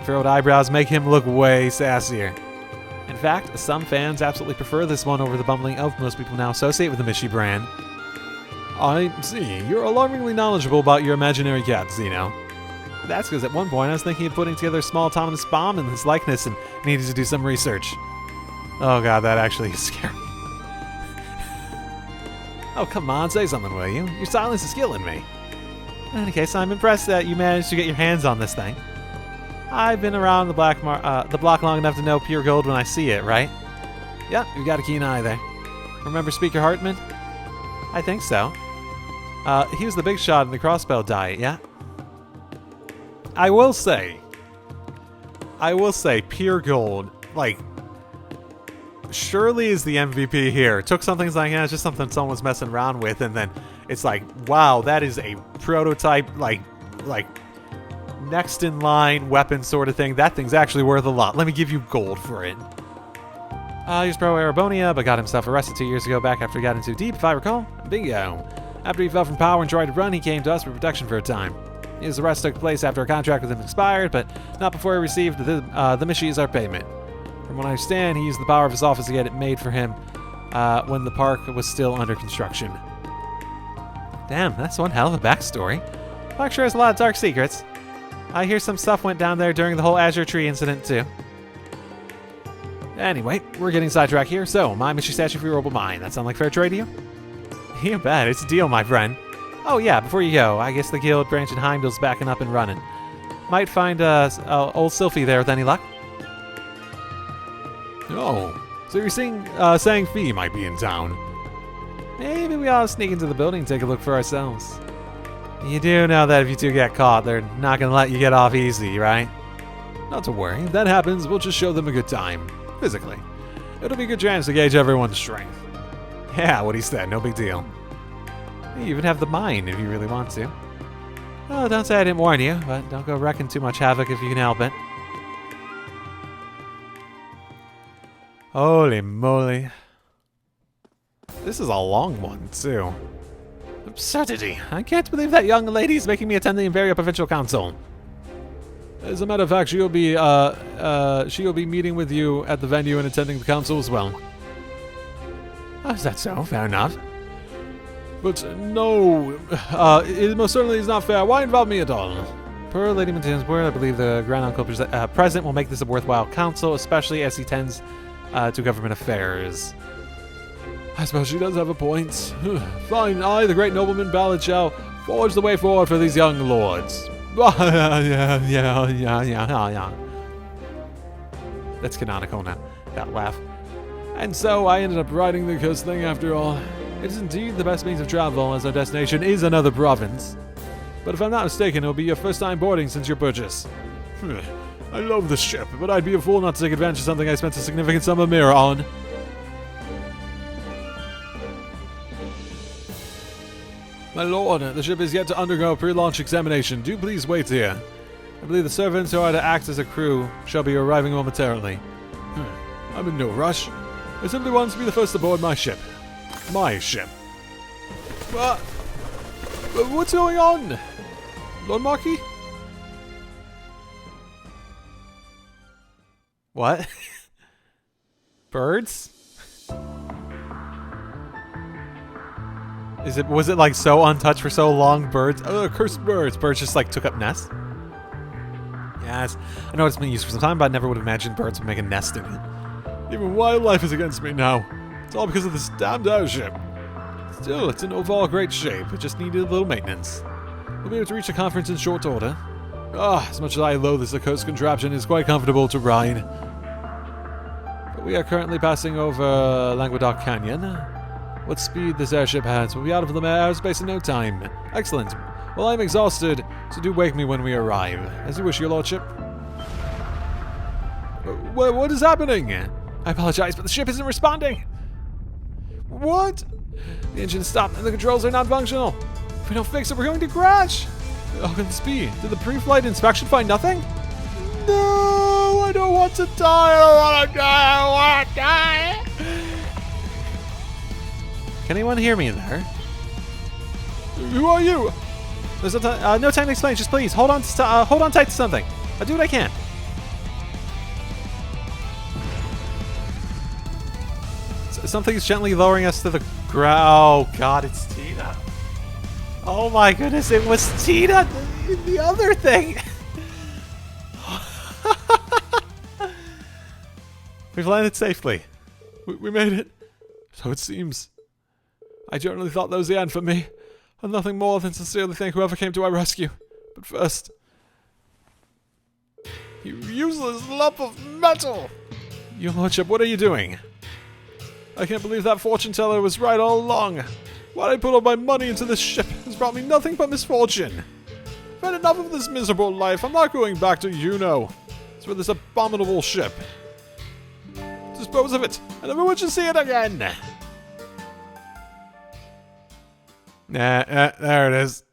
Furrowed eyebrows make him look way sassier. In fact, some fans absolutely prefer this one over the bumbling elf most people now associate with the Mishi brand. I see. You're alarmingly knowledgeable about your imaginary cat, Zeno. That's because at one point I was thinking of putting together a small autonomous bomb in his likeness and needed to do some research. Oh god, that actually is scary. Oh, come on, say something, will you? Your silence is killing me. In any case, I'm impressed that you managed to get your hands on this thing. I've been around the block long enough to know pure gold when I see it, right? Yep, you've got a keen eye there. Remember Speaker Hartman? I think so. He was the big shot in the crossbow diet, yeah? I will say, pure gold, like, surely is the MVP here. Took something like, it's just something someone's messing around with, and then it's like, wow, that is a prototype, like next in line weapon sort of thing. That thing's actually worth a lot. Let me give you gold for it. He was pro Arabonia, but got himself arrested 2 years ago back after he got in too deep, if I recall. Bingo. After he fell from power and tried to run, he came to us for protection for a time. His arrest took place after a contract with him expired, but not before he received the Mishi's our payment. From what I understand, he used the power of his office to get it made for him when the park was still under construction. Damn, that's one hell of a backstory. Park sure has a lot of dark secrets. I hear some stuff went down there during the whole Azure Tree incident, too. Anyway, we're getting sidetracked here, so my Mishi statue for your roble mine. That sound like fair trade to you? You bet, it's a deal, my friend. Oh yeah, before you go, I guess the guild branch in Heimdall's backing up and running. Might find old Sylphie there with any luck. Oh, so you're saying Fee might be in town. Maybe we ought to sneak into the building and take a look for ourselves. You do know that if you two get caught, they're not going to let you get off easy, right? Not to worry, if that happens, we'll just show them a good time. Physically. It'll be a good chance to gauge everyone's strength. Yeah, what he said, no big deal. You even have the mine if you really want to. Oh, don't say I didn't warn you, but don't go wrecking too much havoc if you can help it. Holy moly. This is a long one, too. Absurdity. I can't believe that young lady's making me attend the Imperial Provincial Council. As a matter of fact, she'll be meeting with you at the venue and attending the council as well. Oh, is that so? Fair enough. But no, it most certainly is not fair. Why involve me at all? Per Lady Montan's word, I believe the Grand Uncle present will make this a worthwhile council, especially as he tends to government affairs. I suppose she does have a point. Fine, I, the great nobleman Ballad, shall forge the way forward for these young lords. Yeah. That's canonical now. That laugh. And so I ended up riding the cursed thing after all. It is indeed the best means of travel, as our destination is another province. But if I'm not mistaken, it will be your first time boarding since your purchase. I love this ship, but I'd be a fool not to take advantage of something I spent a significant sum of mirror on. My lord, the ship is yet to undergo a pre-launch examination. Do please wait here. I believe the servants who are to act as a crew shall be arriving momentarily. I'm in no rush. I simply want to be the first aboard my ship. My ship. What's going on? Lord Marquis? What? Birds? Was it like so untouched for so long? Birds? Oh, cursed birds. Birds just like took up nests? Yes. I know it's been used for some time, but I never would have imagined birds would make a nest in it. Even wildlife is against me now. It's all because of this damned airship. Still, it's in overall great shape. It just needed a little maintenance. We'll be able to reach the conference in short order. As much as I loathe this accursed contraption, it's quite comfortable to ride. But we are currently passing over Languedoc Canyon. What speed this airship has. We'll be out of the airspace in no time. Excellent. Well, I'm exhausted, so do wake me when we arrive. As you wish, your lordship. What is happening? I apologize, but the ship isn't responding. What? The engine's stopped and the controls are not functional. If we don't fix it, we're going to crash. How can this be? Did the pre-flight inspection find nothing? No, I don't want to die. I don't want to die. I want to die. Can anyone hear me in there? Who are you? There's no time to explain. Just please hold on tight to something. I'll do what I can. Something's gently lowering us to the ground. Oh God, it's Tina. Oh my goodness, it was Tina. The other thing. We've landed safely. We made it. So it seems. I generally thought that was the end for me. And nothing more than sincerely thank whoever came to my rescue. But first... You useless lump of metal! Your lordship, what are you doing? I can't believe that fortune teller was right all along. What I put all my money into this ship has brought me nothing but misfortune. I've had enough of this miserable life. I'm not going back to Juno. It's for this abominable ship. Dispose of it, and everyone should see it again. There it is.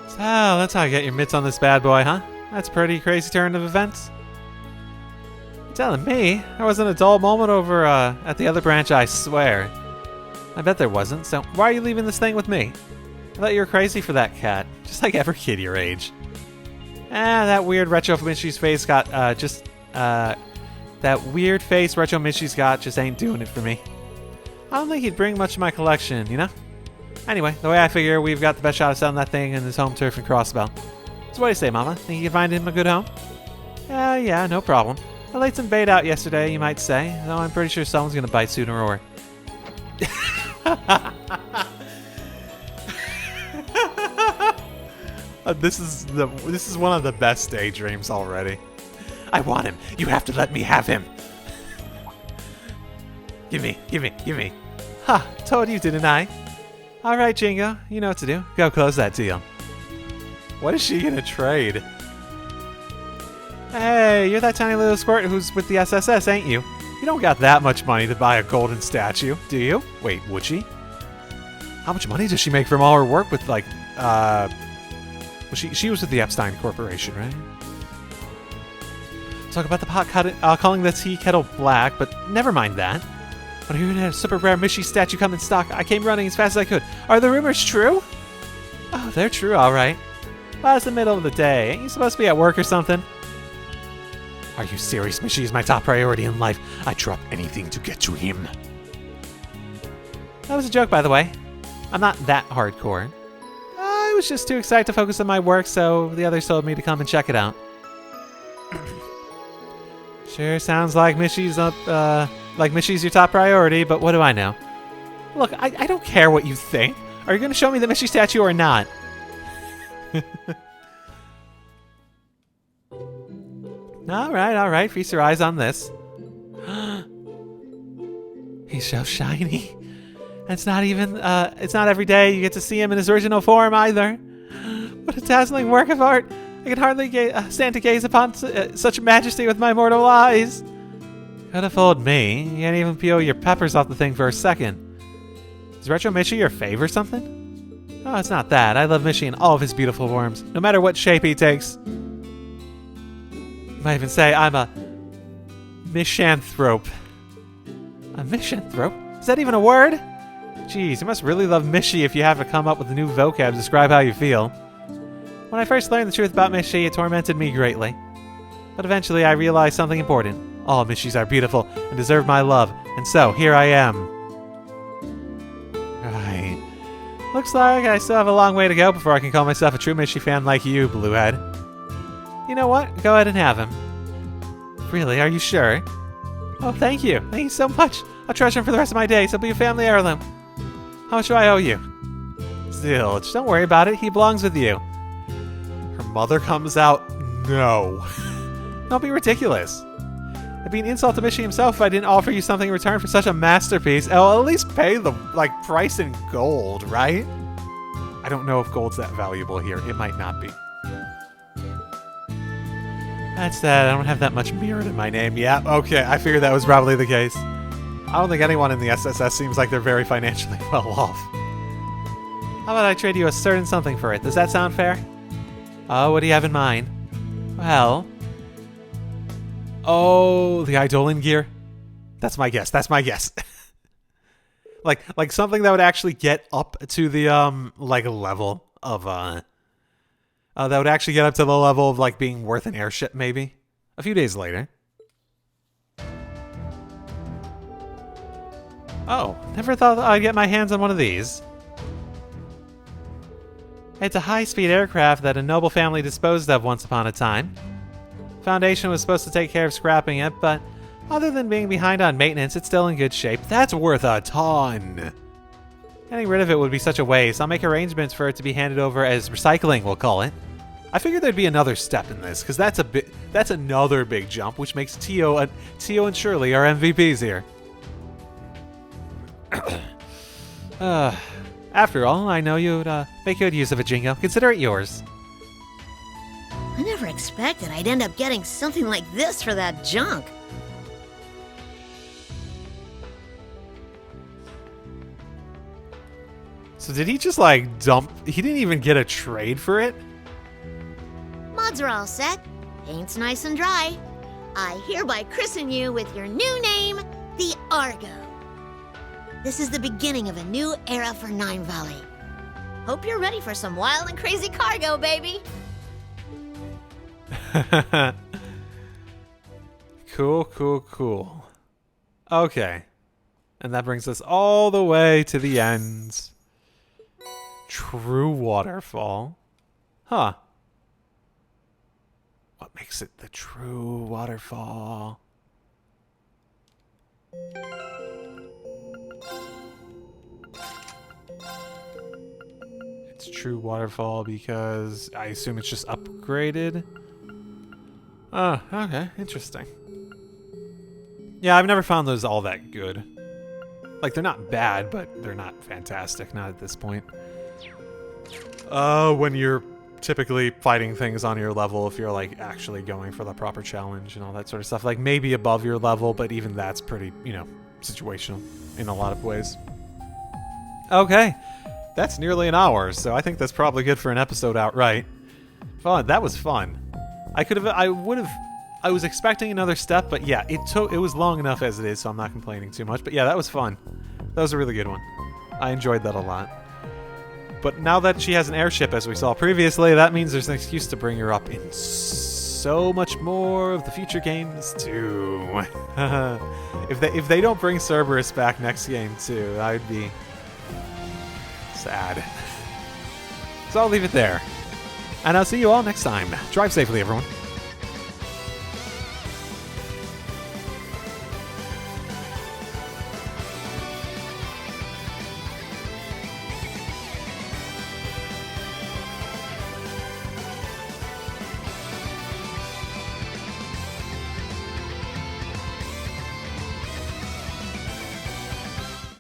So, that's how you get your mitts on this bad boy, huh? That's a pretty crazy turn of events. You're telling me there wasn't a dull moment over at the other branch, I swear. I bet there wasn't, so why are you leaving this thing with me? I thought you were crazy for that cat, just like every kid your age. That weird retro Mishy's face got, that weird face retro Mishy's got just ain't doing it for me. I don't think he'd bring much to my collection, you know? Anyway, the way I figure, we've got the best shot of selling that thing in his home turf and crossbow. So what do you say, Mama? Think you can find him a good home? Yeah, no problem. I laid some bait out yesterday, you might say, though I'm pretty sure someone's gonna bite sooner or... This is one of the best daydreams already. I want him. You have to let me have him. Give me. Ha! Told you, didn't I? All right, Jingo. You know what to do. Go close that deal. What is she gonna trade? Hey, you're that tiny little squirt who's with the SSS, ain't you? You don't got that much money to buy a golden statue, do you? Wait, would she? How much money does she make from all her work with, like, well, she was with the Epstein Corporation, right? Talk about the pot calling the tea kettle black, but never mind that. When I heard a super rare Mishy statue come in stock, I came running as fast as I could. Are the rumors true? Oh, they're true, all right. Well, it's the middle of the day. Ain't you supposed to be at work or something? Are you serious? Mishy is my top priority in life. I'd drop anything to get to him. That was a joke, by the way. I'm not that hardcore. I was just too excited to focus on my work, so the others told me to come and check it out. Sure sounds like Mishy's your top priority, but what do I know? Look, I don't care what you think. Are you going to show me the Mishy statue or not? All right. Feast your eyes on this. He's so shiny. It's not even, it's not every day you get to see him in his original form either. What a dazzling work of art. I can hardly stand to gaze upon such majesty with my mortal eyes. Could have fooled me. You can't even peel your peppers off the thing for a second. Is Retro Mishy your fave or something? Oh, it's not that. I love Mishy in all of his beautiful forms, no matter what shape he takes. You might even say I'm a misanthrope. A misanthrope? Is that even a word? Jeez, you must really love Mishy if you have to come up with a new vocab to describe how you feel. When I first learned the truth about Mishy, it tormented me greatly. But eventually I realized something important. All Mishys are beautiful and deserve my love, and so here I am. Right. Looks like I still have a long way to go before I can call myself a true Mishy fan like you, Bluehead. You know what? Go ahead and have him. Really? Are you sure? Oh, thank you. Thank you so much. I'll treasure him for the rest of my days. He'll be a family heirloom. How much do I owe you? Zilch, don't worry about it. He belongs with you. Her mother comes out. No. Don't be ridiculous. It'd be an insult to Mishy himself if I didn't offer you something in return for such a masterpiece. I'll at least pay the, price in gold, right? I don't know if gold's that valuable here. It might not be. That's that. I don't have that much merit in my name. Yeah, okay. I figured that was probably the case. I don't think anyone in the SSS seems like they're very financially well off. How about I trade you a certain something for it? Does that sound fair? Oh, what do you have in mind? Well... Oh, the Eidolon gear? That's my guess. like something that would actually get up to the, level of, that would actually get up to the level of, being worth an airship, maybe. A few days later. Oh, never thought I'd get my hands on one of these. It's a high-speed aircraft that a noble family disposed of once upon a time. Foundation was supposed to take care of scrapping it, but other than being behind on maintenance, it's still in good shape. That's worth a ton. Getting rid of it would be such a waste. I'll make arrangements for it to be handed over as recycling, we'll call it. I figured there'd be another step in this, because that's another big jump, which makes Tio and Shirley our MVPs here. After all, I know you'd make good use of a Jingo. Consider it yours. I never expected I'd end up getting something like this for that junk. So did he just like dump? He didn't even get a trade for it? Mods are all set. Paint's nice and dry. I hereby christen you with your new name, the Argo. This is the beginning of a new era for Nine Valley. Hope you're ready for some wild and crazy cargo, baby. Cool. Okay. And that brings us all the way to the end. True waterfall. Huh. What makes it the true waterfall? It's true waterfall because I assume it's just upgraded. Oh, okay. Interesting. Yeah, I've never found those all that good. Like, they're not bad, but they're not fantastic. Not at this point. When you're typically fighting things on your level, if you're, like, actually going for the proper challenge and all that sort of stuff. Like, maybe above your level, but even that's pretty, situational in a lot of ways. Okay. That's nearly an hour, so I think that's probably good for an episode outright. Fun. That was fun. I was expecting another step, but yeah, it was long enough as it is, so I'm not complaining too much. But yeah, that was fun. That was a really good one. I enjoyed that a lot. But now that she has an airship, as we saw previously, that means there's an excuse to bring her up in so much more of the future games too. If they don't bring Cerberus back next game too, I'd be sad. So I'll leave it there. And I'll see you all next time. Drive safely, everyone.